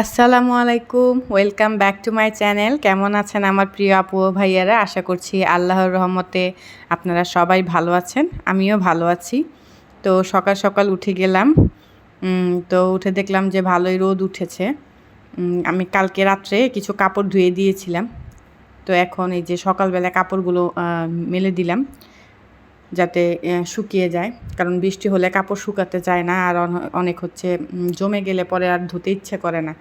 আসসালামু আলাইকুম, welcome back to my channel. কেমন আছেন আমার প্রিয় আপু ও ভাইয়ারা? আশা করছি আল্লাহর রহমতে আপনারা সবাই ভালো আছেন, আমিও ভালো আছি। তো সকাল সকাল উঠে গেলাম। তো উঠে দেখলাম যে ভালোই রোদ উঠেছে। আমি কালকে রাত্রে কিছু কাপড় ধুয়ে দিয়েছিলাম। তো এখন এই যে সকালবেলা কাপড়গুলো মেলে দিলাম যাতে শুকিয়ে যায়, কারণ বৃষ্টি হলে কাপড় শুকাতে চায় না, আর অনেক হচ্ছে জমে গেলে পরে আর ধুতে ইচ্ছে করে না।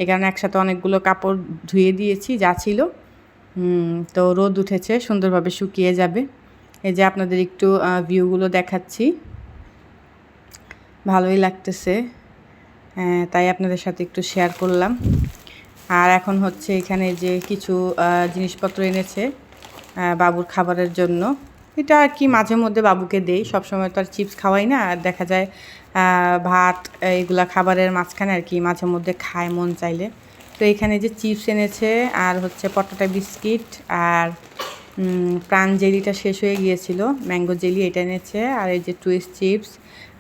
এই কারণে একসাথে অনেকগুলো কাপড় ধুয়ে দিয়েছি যা ছিল। তো রোদ উঠেছে, সুন্দরভাবে শুকিয়ে যাবে। এই যে আপনাদের একটু ভিউগুলো দেখাচ্ছি, ভালোই লাগতেছে, তাই আপনাদের সাথে একটু শেয়ার করলাম। আর এখন হচ্ছে এখানে যে কিছু জিনিসপত্র এনেছে বাবুর খাবারের জন্য। এটা আর কি মাঝে মধ্যে বাবুকে দেই, সবসময় তো আর চিপস খাওয়াই না। আর দেখা যায় ভাত এগুলা খাবারের মাঝখানে আর কি মাঝে মধ্যে খায় মন চাইলে। তো এখানে যে চিপস এনেছে, আর হচ্ছে পটাটা বিস্কিট, আর প্রাণ জেলিটা শেষ হয়ে গিয়েছিল, ম্যাঙ্গো জেলি এটা এনেছে, আর এই যে টুইস্ট চিপস,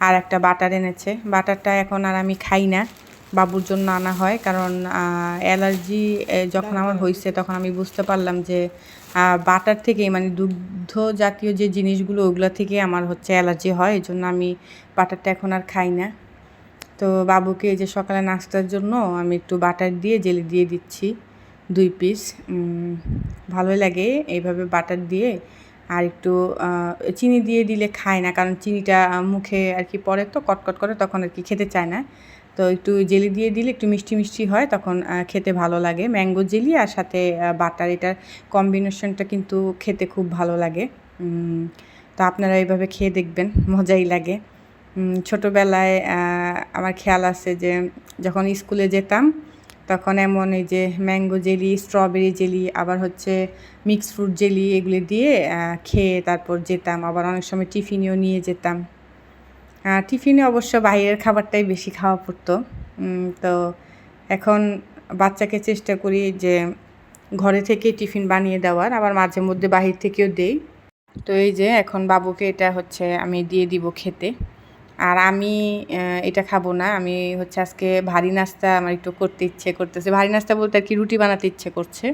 আর একটা বাটার এনেছে। বাটারটা এখন আর আমি খাই না, বাবুর জন্য আনা হয়, কারণ অ্যালার্জি যখন আমার হয়েছে তখন আমি বুঝতে পারলাম যে বাটার থেকে, মানে দুগ্ধ জাতীয় যে জিনিসগুলো ওগুলো থেকে আমার হচ্ছে অ্যালার্জি হয়। এই জন্য আমি বাটারটা এখন আর খাই না। তো বাবুকে এই যে সকালে নাস্তার জন্য আমি একটু বাটার দিয়ে জেলি দিয়ে দিচ্ছি 2 পিস। ভালোই লাগে এইভাবে বাটার দিয়ে। আর একটু চিনি দিয়ে দিলে খায় না, কারণ চিনিটা মুখে আর কি পড়ে তো কটকট করে, তখন আর কি খেতে চায় না। তো একটু জেলি দিয়ে দিলে একটু মিষ্টি মিষ্টি হয়, তখন খেতে ভালো লাগে। ম্যাঙ্গো জেলি আর সাথে বাটার, এটার কম্বিনেশনটা কিন্তু খেতে খুব ভালো লাগে। তো আপনারা এইভাবে খেয়ে দেখবেন, মজাই লাগে। ছোটোবেলায় আমার খেয়াল আছে যে যখন স্কুলে যেতাম তখন এমন এই যে ম্যাঙ্গো জেলি, স্ট্রবেরি জেলি, আবার হচ্ছে মিক্স ফ্রুট জেলি, এগুলি দিয়ে খেয়ে তারপর যেতাম। আবার অনেক সময় টিফিনেও নিয়ে যেতাম। টিফিনে অবশ্য বাইরের খাবারটাই বেশি খাওয়া পড়তো। তো এখন বাচ্চাকে চেষ্টা করি যে ঘরে থেকে টিফিন বানিয়ে দেওয়ার, আবার মাঝে মধ্যে বাহির থেকেও দেই। তো এই যে এখন বাবুকে এটা হচ্ছে আমি দিয়ে দিব খেতে। আর আমি এটা খাবো না। আমি হচ্ছে আজকে ভারী নাস্তা আমার একটু করতে ইচ্ছে করতেছে। ভারী নাস্তা বলতে আর কি রুটি বানাতে ইচ্ছে করছে।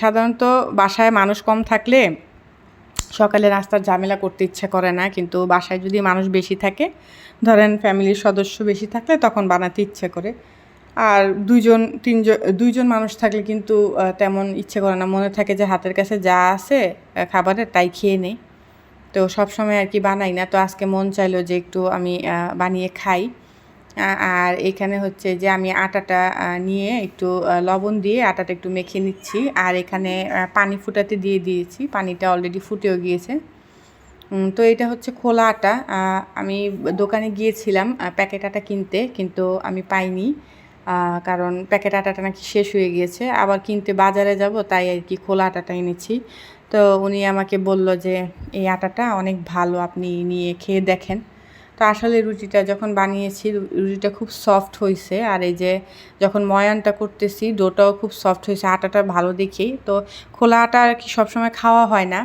সাধারণত বাসায় মানুষ কম থাকলে সকালে নাস্তার ঝামেলা করতে ইচ্ছে করে না, কিন্তু বাসায় যদি মানুষ বেশি থাকে, ধরেন ফ্যামিলির সদস্য বেশি থাকলে তখন বানাতে ইচ্ছে করে। আর 2জন মানুষ থাকলে কিন্তু তেমন ইচ্ছে করে না, মনে থাকে যে হাতের কাছে যা আছে খাবারের তাই খেয়ে নেই। তো সবসময় আর কি বানাই না। তো আজকে মন চাইলো যে একটু আমি বানিয়ে খাই। আর এখানে হচ্ছে যে আমি আটাটা নিয়ে একটু লবণ দিয়ে আটাটা একটু মেখে নিচ্ছি। আর এখানে পানি ফুটাতে দিয়ে দিয়েছি, পানিটা অলরেডি ফুটেও গিয়েছে। তো এটা হচ্ছে খোলা আটা। আমি দোকানে গিয়েছিলাম প্যাকেট আটা কিনতে, কিন্তু আমি পাইনি, কারণ প্যাকেট আটাটা নাকি শেষ হয়ে গিয়েছে। আবার কিনতে বাজারে যাব, তাই আর কি খোলা আটাটা এনেছি। তো উনি আমাকে বলল যে এই আটাটা অনেক ভালো, আপনি নিয়ে খেয়ে দেখেন। তো আসলে রুটিটা যখন বানিয়েছি, রুটিটা খুব সফট হয়েছে। আর এই যে যখন ময়ানটা করতেছি, ডোটাও খুব সফট হয়েছে, আটাটা ভালো দেখেই। তো খোলা আটা আর কি সবসময় খাওয়া হয় না,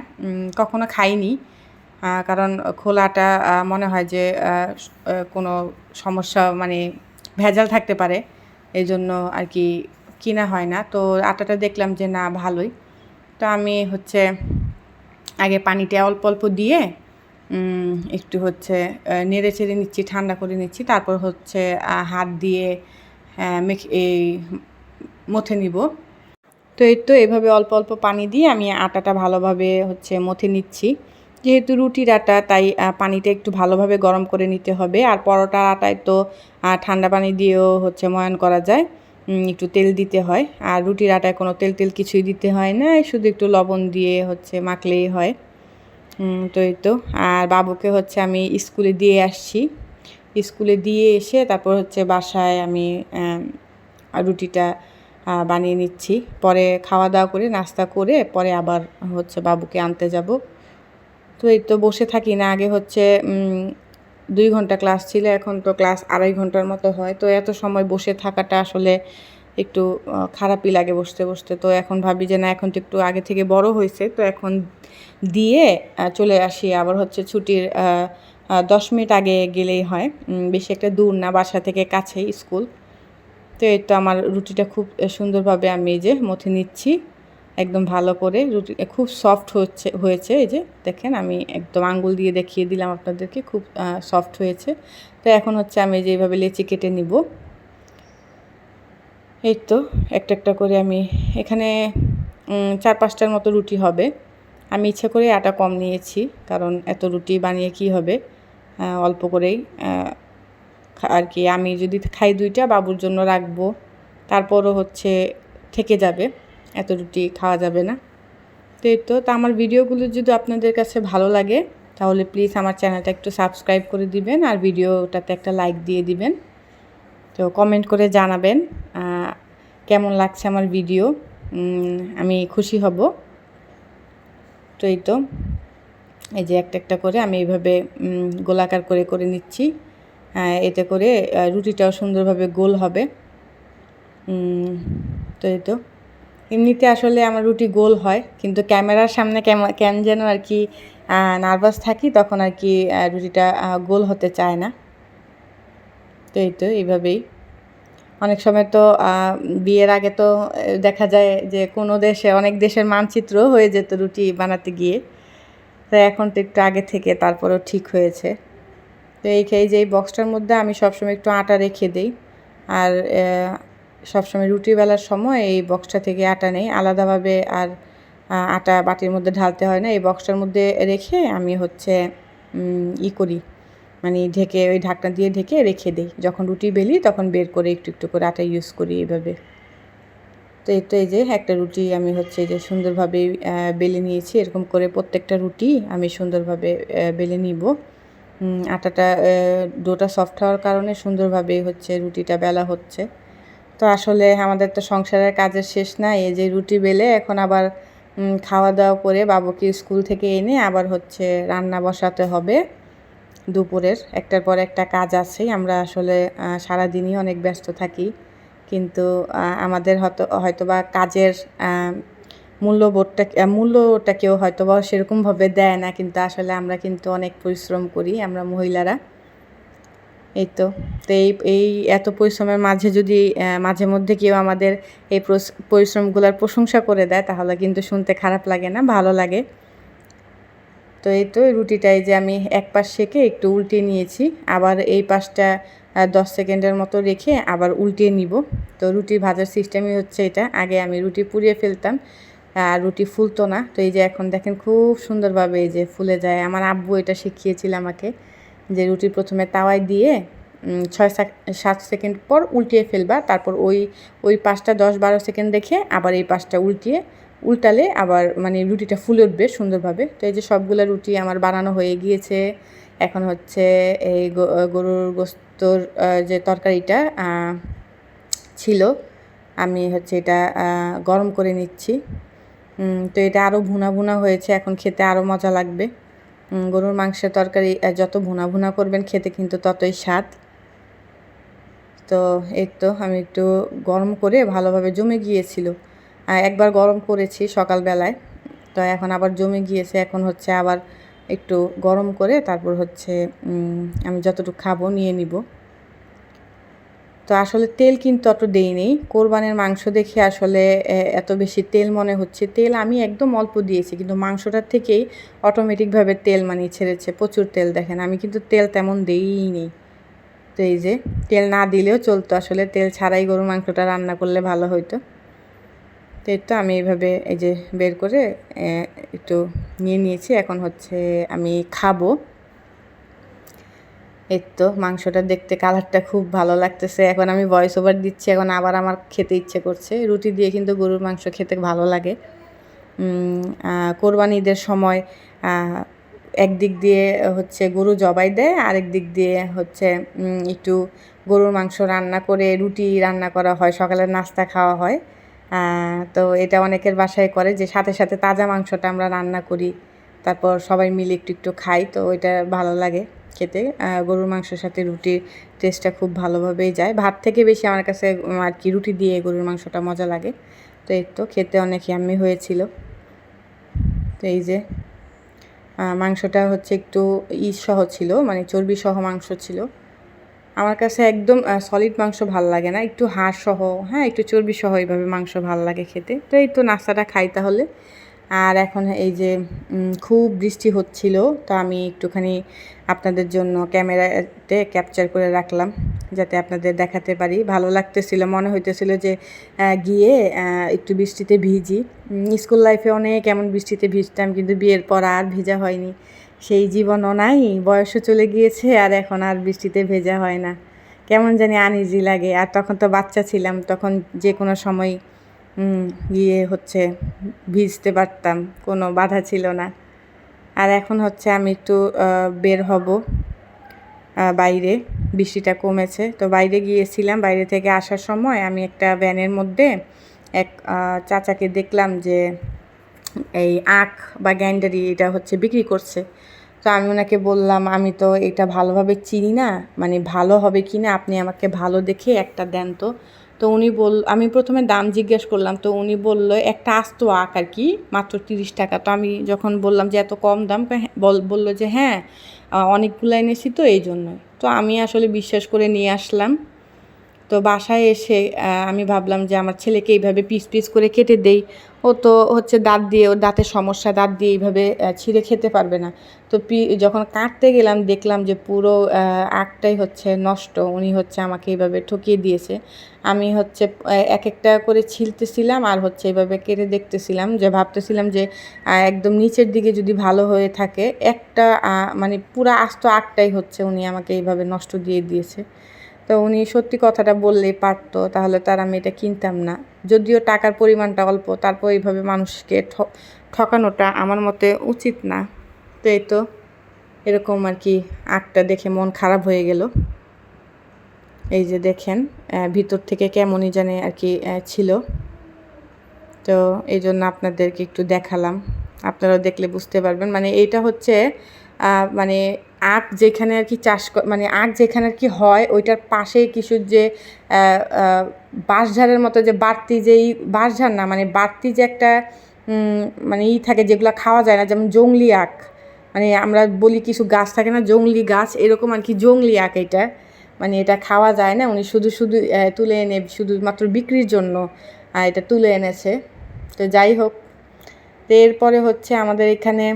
কখনো খাইনি, কারণ খোলা আটা মনে হয় যে কোনো সমস্যা, মানে ভেজাল থাকতে পারে, এই জন্য আর কি কিনা হয় না। তো আটাটা দেখলাম যে না, ভালোই। তো আমি হচ্ছে আগে পানিটা অল্প অল্প দিয়ে একটু হচ্ছে নেড়ে চেড়ে নিচ্ছি, ঠান্ডা করে নিচ্ছি, তারপর হচ্ছে হাত দিয়ে এই মথে নিব। তো এই তো এভাবে অল্প অল্প পানি দিয়ে আমি আটাটা ভালোভাবে হচ্ছে মথে নিচ্ছি। যেহেতু রুটির আটা, তাই পানিটা একটু ভালোভাবে গরম করে নিতে হবে। আর পরোটার আটায় তো ঠান্ডা পানি দিয়েও হচ্ছে ময়ান করা যায়, একটু তেল দিতে হয়। আর রুটির আটায় কোনো তেল তেল কিছুই দিতে হয় না, শুধু একটু লবণ দিয়ে হচ্ছে মাখলেই হয়। তো এই তো। আর বাবুকে হচ্ছে আমি স্কুলে দিয়ে আসছি। স্কুলে দিয়ে এসে তারপর হচ্ছে বাসায় আমি রুটিটা বানিয়ে নিচ্ছি। পরে খাওয়া দাওয়া করে নাস্তা করে পরে আবার হচ্ছে বাবুকে আনতে যাব। তো এই তো বসে থাকি না, আগে হচ্ছে 2 ঘন্টা ক্লাস ছিল, এখন তো ক্লাস 2.5 ঘন্টার মতো হয়। তো এত সময় বসে থাকাটা আসলে একটু খারাপই লাগে বসতে বসতে। তো এখন ভাবি যে না, এখন তো একটু আগে থেকে বড় হয়েছে, তো এখন দিয়ে চলে আসি। আবার হচ্ছে ছুটির 10 মিনিট আগে গেলেই হয়, বেশি একটা দূর না, বাসা থেকে কাছেই স্কুল। তো এই তো আমার রুটিটা খুব সুন্দরভাবে আমি এই যে মথে নিচ্ছি একদম ভালো করে। রুটি খুব সফট হয়েছে এই যে দেখেন, আমি একদম আঙ্গুল দিয়ে দেখিয়ে দিলাম আপনাদেরকে, খুব সফট হয়েছে। তো এখন হচ্ছে আমি যে এইভাবে লেচি কেটে নিব। এই তো একটা একটা করে আমি এখানে 4-5টার মতো রুটি হবে। আমি ইচ্ছা করে আটা কম নিয়েছি, কারণ এত রুটি বানিয়ে কি হবে, অল্প করেই আর কি। আমি যদি খাই 2টা, বাবুর জন্য রাখবো, তারপরও হচ্ছে থেকে যাবে, এত রুটি খাওয়া যাবে না। তো এই তো আমার ভিডিওগুলো যদি আপনাদের কাছে ভালো লাগে তাহলে প্লিজ আমার চ্যানেলটা একটু সাবস্ক্রাইব করে দিবেন আর ভিডিওটাতে একটা লাইক দিয়ে দিবেন। তো কমেন্ট করে জানাবেন কেমন লাগছে আমার ভিডিও, আমি খুশি হব। তো এই তো এই যে একটা একটা করে আমি এইভাবে গোলাকার করে করে নিচ্ছি, এতে করে রুটিটাও সুন্দরভাবে গোল হবে। তো এই তো এমনিতে আসলে আমার রুটি গোল হয়, কিন্তু ক্যামেরার সামনে কেন যেন আর কি নার্ভাস থাকি, তখন আর কি রুটিটা গোল হতে চায় না। তো এই তো এইভাবেই অনেক সময় তো বিয়ের আগে তো দেখা যায় যে কোনো দেশে, অনেক দেশের মানচিত্র হয়ে যেত রুটি বানাতে গিয়ে। তো এখন তো একটু আগে থেকে তারপরেও ঠিক হয়েছে। তো যে এই বক্সটার মধ্যে আমি সবসময় একটু আটা রেখে দিই, আর সবসময় রুটি বেলার সময় এই বক্সটা থেকে আটা নেই আলাদাভাবে, আর আটা বাটির মধ্যে ঢালতে হয় না। এই বক্সটার মধ্যে রেখে আমি হচ্ছে করি, মানে ঢেকে, ওই ঢাকনা দিয়ে ঢেকে রেখে দিই। যখন রুটি বেলি তখন বের করে একটু একটু করে আটা ইউজ করি এভাবে। তো এই যে একটা রুটি আমি হচ্ছে যে সুন্দরভাবে বেলে নিয়েছি। এরকম করে প্রত্যেকটা রুটি আমি সুন্দরভাবে বেলে নিব। আটাটা ডোটা সফট হওয়ার কারণে সুন্দরভাবে হচ্ছে রুটিটা বেলা হচ্ছে। তো আসলে আমাদের তো সংসারের কাজের শেষ নাই, এই যে রুটি বেলে এখন আবার খাওয়া দাওয়া করে বাবুকে স্কুল থেকে এনে আবার হচ্ছে রান্না বসাতে হবে। দুপুরের একটার পর একটা কাজ আছেই। আমরা আসলে সারাদিনই অনেক ব্যস্ত থাকি, কিন্তু আমাদের হয়তোবা কাজের মূল্যটা কেউ হয়তোবা সেরকমভাবে দেয় না, কিন্তু আসলে আমরা কিন্তু অনেক পরিশ্রম করি আমরা মহিলারা। এই তো এই এত পরিশ্রমের মাঝে যদি মাঝে মধ্যে কেউ আমাদের এই পরিশ্রমগুলোর প্রশংসা করে দেয়, তাহলে কিন্তু শুনতে খারাপ লাগে না, ভালো লাগে। তো এই তো রুটিটাই যে আমি এক পাশ সেঁকে একটু উল্টে নিয়েছি, আবার এই পাশটা 10 সেকেন্ডের মতো রেখে আবার উল্টিয়ে নিব। তো রুটি ভাজার সিস্টেমই হচ্ছে এটা। আগে আমি রুটি পুড়িয়ে ফেলতাম, আর রুটি ফুলতো না। তো এই যে এখন দেখেন খুব সুন্দরভাবে এই যে ফুলে যায়। আমার আব্বু এটা শিখিয়েছিল আমাকে, যে রুটি প্রথমে তাওয়ায় দিয়ে 6-7 সেকেন্ড পর উল্টিয়ে ফেলবা, তারপর ওই পাশটা 10-12 সেকেন্ড রেখে আবার এই পাশটা উল্টালে আবার মানে রুটিটা ফুলে উঠবে সুন্দরভাবে। তো এই যে সবগুলো রুটি আমার বানানো হয়ে গিয়েছে। এখন হচ্ছে এই গরুর গোস্তর যে তরকারিটা ছিল, আমি হচ্ছে এটা গরম করে নিচ্ছি। তো এটা আরও ভুনা ভুনা হয়েছে, এখন খেতে আরও মজা লাগবে। গরুর মাংসের তরকারি যত ভুনা ভুনা করবেন খেতে কিন্তু ততই স্বাদ। তো এই তো আমি একটু গরম করে ভালোভাবে জমে গিয়েছিল, একবার গরম করেছি সকালবেলায়, তো এখন আবার জমে গিয়েছে। এখন হচ্ছে আবার একটু গরম করে তারপর হচ্ছে আমি যতটুকু খাবো নিয়ে নিব। তো আসলে তেল কিন্তু অত দেই নেই, কোরবানির মাংস দেখে আসলে এত বেশি তেল মনে হচ্ছে। তেল আমি একদম অল্প দিয়েছি, কিন্তু মাংসটার থেকেই অটোমেটিকভাবে তেল মানে ছেড়েছে, প্রচুর তেল। দেখেন আমি কিন্তু তেল তেমন দেইই নেই। তো এই যে তেল না দিলেও চলতো, আসলে তেল ছাড়াই গরুর মাংসটা রান্না করলে ভালো হইতো। তো এই তো আমি এইভাবে এই যে বের করে একটু নিয়ে নিয়েছি। এখন হচ্ছে আমি খাবো। এই তো মাংসটা দেখতে কালারটা খুব ভালো লাগতেছে। এখন আমি ভয়েস ওভার দিচ্ছি, এখন আবার আমার খেতে ইচ্ছে করছে। রুটি দিয়ে কিন্তু গরুর মাংস খেতে ভালো লাগে। কোরবানি ঈদের সময় একদিক দিয়ে হচ্ছে গরু জবাই দেয়, আরেক দিক দিয়ে হচ্ছে একটু গরুর মাংস রান্না করে রুটি রান্না করা হয়, সকালের নাস্তা খাওয়া হয়। তো এটা অনেকের বাসায় করে যে সাথে সাথে তাজা মাংসটা আমরা রান্না করি, তারপর সবাই মিলে একটু একটু খাই। তো ওইটা ভালো লাগে খেতে। গরুর মাংসের সাথে রুটির টেস্টটা খুব ভালোভাবেই যায়। ভাত থেকে বেশি আমার কাছে আর কি রুটি দিয়ে গরুর মাংসটা মজা লাগে। তো এই তো খেতে অনেক ইয়াম্মি হয়েছিল। তো এই যে মাংসটা হচ্ছে একটু সহ ছিল, মানে চর্বি সহ মাংস ছিল। আমার কাছে একদম সলিড মাংস ভাল লাগে না, একটু হাড় সহ, হ্যাঁ একটু চর্বি সহ এইভাবে মাংস ভাল লাগে খেতে। তো এই তো নাস্তাটা খাই তাহলে। আর এখন এই যে খুব বৃষ্টি হচ্ছিল, তো আমি একটুখানি আপনাদের জন্য ক্যামেরাতে ক্যাপচার করে রাখলাম যাতে আপনাদের দেখাতে পারি। ভালো লাগতেছিল, মনে হইতেছিল যে গিয়ে একটু বৃষ্টিতে ভিজি। স্কুল লাইফে অনেক এমন বৃষ্টিতে ভিজতাম, কিন্তু বিয়ের পর আর ভেজা হয়নি। সেই জীবনও নাই, বয়সও চলে গিয়েছে, আর এখন আর বৃষ্টিতে ভেজা হয় না। কেমন জানি আনইজি লাগে। আর তখন তো বাচ্চা ছিলাম, তখন যে কোনো সময় গিয়ে হচ্ছে ভিজতে পারতাম, কোনো বাধা ছিল না। আর এখন হচ্ছে আমি একটু বের হব বাইরে, বৃষ্টিটা কমেছে তো বাইরে গিয়েছিলাম। বাইরে থেকে আসার সময় আমি একটা ভ্যানের মধ্যে এক চাচাকে দেখলাম যে এই আখ বা গ্যান্ডারি এটা হচ্ছে বিক্রি করছে। তো আমি ওনাকে বললাম, আমি তো এটা ভালোভাবে চিনি না, মানে ভালো হবে কি না, আপনি আমাকে ভালো দেখে একটা দেন তো। তো উনি আমি প্রথমে দাম জিজ্ঞেস করলাম, তো উনি বলল একটা আস্ত আখ আর কি, মাত্র 30 টাকা। তো আমি যখন বললাম যে এত কম দাম, বললো যে হ্যাঁ অনেকগুলো এনেছি তো এই জন্যই। তো আমি আসলে বিশ্বাস করে নিয়ে আসলাম। তো বাসায় এসে আমি ভাবলাম যে আমার ছেলেকে এইভাবে পিস পিস করে কেটে দেই, ও তো হচ্ছে দাঁত দিয়ে, ওর দাঁতের সমস্যা, দাঁত দিয়ে এইভাবে ছিঁড়ে খেতে পারবে না। তো যখন কাটতে গেলাম দেখলাম যে পুরো আখটাই হচ্ছে নষ্ট। উনি হচ্ছে আমাকে এইভাবে ঠকিয়ে দিয়েছে। আমি হচ্ছে এক একটা করে ছিলতেছিলাম আর হচ্ছে এইভাবে কেটে দেখতেছিলাম, যে ভাবতেছিলাম যে একদম নিচের দিকে যদি ভালো হয়ে থাকে, একটা মানে পুরো আস্ত আখটাই হচ্ছে উনি আমাকে এইভাবে নষ্ট দিয়ে দিয়েছে। তো উনি সত্যি কথাটা বললেই পারতো, তাহলে তার আমি এটা কিনতাম না। যদিও টাকার পরিমাণটা অল্প, তারপর এইভাবে মানুষকে ঠকানোটা আমার মতে উচিত না। তো এই তো এরকম আর কি, আখটা দেখে মন খারাপ হয়ে গেল। এই যে দেখেন ভিতর থেকে কেমনই জানে আর কি ছিল। তো এই জন্য আপনাদেরকে একটু দেখালাম, আপনারাও দেখলে বুঝতে পারবেন। মানে এইটা হচ্ছে মানে আখ যেখানে আর কি মানে আখ যেখানে আর কি হয়, ওইটার পাশেই কিছু যে বাঁশঝাড়ের মতো যে বাড়তি, যেই বাঁশঝাড় না, মানে বাড়তি যে একটা মানে থাকে যেগুলো খাওয়া যায় না, যেমন জংলি আখ, মানে আমরা বলি কিছু গাছ থাকে না জংলি গাছ, এরকম আর কি জংলি আখ এটা। মানে এটা খাওয়া যায় না, উনি শুধু শুধু তুলে এনে শুধুমাত্র বিক্রির জন্য এটা তুলে এনেছে। তো যাই হোক, তো এরপরে হচ্ছে আমাদের এখানে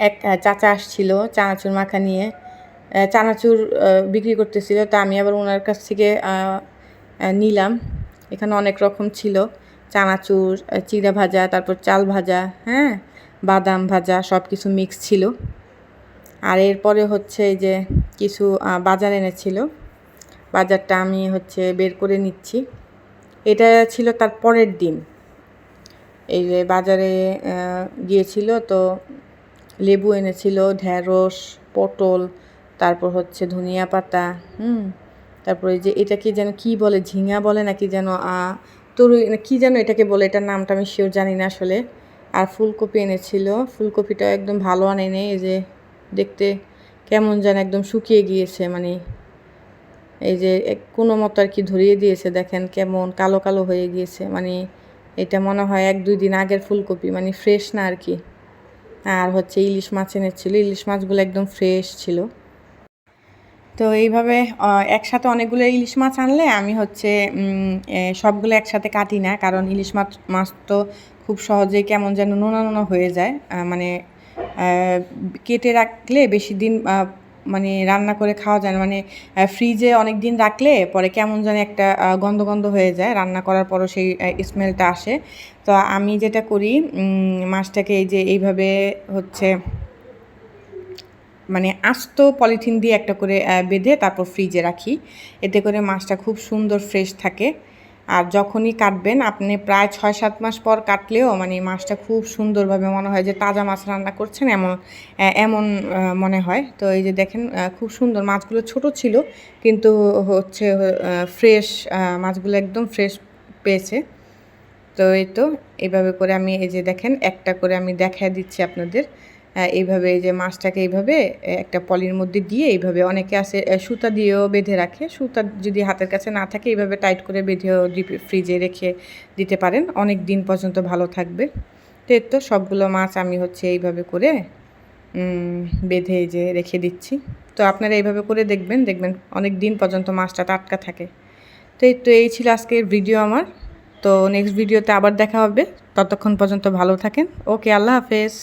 এক চাচা আসছিল চানাচুর মাখা নিয়ে, চানাচুর বিক্রি করতেছিল। তা আমি আবার ওনার কাছ থেকে নিলাম। এখানে অনেক রকম ছিল, চানাচুর, চিড়া ভাজা, তারপর চাল ভাজা, হ্যাঁ বাদাম ভাজা, সব কিছু মিক্স ছিল। আর এরপরে হচ্ছে এই যে কিছু বাজার এনেছিল, বাজারটা আমি হচ্ছে বের করে নিচ্ছি। এটা ছিল তার পরের দিন। এই যে বাজারে গিয়েছিল, তো লেবু এনেছিল, ঢ্যাঁড়স, পটল, তারপর হচ্ছে ধনিয়া পাতা, তারপরে যে এটা কি যেন কি বলে, ঝিঙা বলে নাকি যেন তরুই কি যেন এটাকে বলে, এটার নামটা আমি শিওর জানি না আসলে। আর ফুলকপি এনেছিল, ফুলকপিটা একদম ভালো আনেনি, এই যে দেখতে কেমন যেন একদম শুকিয়ে গিয়েছে, মানে এই যে কোনো মতো আর কি ধরিয়ে দিয়েছে, দেখেন কেমন কালো কালো হয়ে গিয়েছে। মানে এটা মনে হয় 1-2 দিন আগের ফুলকপি, মানে ফ্রেশ না আর কি। আর হচ্ছে ইলিশ মাছ এনেছিল, ইলিশ মাছগুলো একদম ফ্রেশ ছিল। তো এইভাবে একসাথে অনেকগুলো ইলিশ মাছ আনলে আমি হচ্ছে সবগুলো একসাথে কাটি না, কারণ ইলিশ মাছ তো খুব সহজেই কেমন যেন নোনা নোনা হয়ে যায়। মানে কেটে রাখলে বেশি দিন মানে রান্না করে খাওয়া যায় না, মানে ফ্রিজে অনেক দিন রাখলে পরে কেমন যেন একটা গন্ধ গন্ধ হয়ে যায়, রান্না করার পরও সেই স্মেলটা আসে। তো আমি যেটা করি, মাছটাকে এই যে এইভাবে হচ্ছে মানে আস্ত পলিথিন দিয়ে একটা করে বেঁধে তারপর ফ্রিজে রাখি, এতে করে মাছটা খুব সুন্দর ফ্রেশ থাকে। আর যখনই কাটবেন আপনি প্রায় 6-7 মাস পর কাটলেও মানে মাছটা খুব সুন্দরভাবে মনে হয় যে তাজা মাছ রান্না করছেন, এমন এমন মনে হয়। তো এই যে দেখেন খুব সুন্দর, মাছগুলো ছোট ছিল কিন্তু হচ্ছে ফ্রেশ, মাছগুলো একদম ফ্রেশ পেয়েছে। তো এই তো এইভাবে করে আমি এই যে দেখেন একটা করে আমি দেখায় দিচ্ছি আপনাদের। এইভাবে এই যে মাছটাকে এইভাবে একটা পলির মধ্যে দিয়ে, এইভাবে অনেকে আছে সুতা দিয়েও বেঁধে রাখে, সুতা যদি হাতের কাছে না থাকে এইভাবে টাইট করে বেঁধেও ফ্রিজে রেখে দিতে পারেন, অনেক দিন পর্যন্ত ভালো থাকবে। তো এর তো সবগুলো মাছ আমি হচ্ছে এইভাবে করে বেঁধে এই যে রেখে দিচ্ছি। তো আপনারা এইভাবে করে দেখবেন অনেক দিন পর্যন্ত মাছটা টাটকা থাকে। তো এই ছিল আজকের ভিডিও আমার। তো নেক্সট ভিডিওতে আবার দেখা হবে। ততক্ষণ পর্যন্ত ভালো থাকেন। ওকে, আল্লাহ হাফেজ।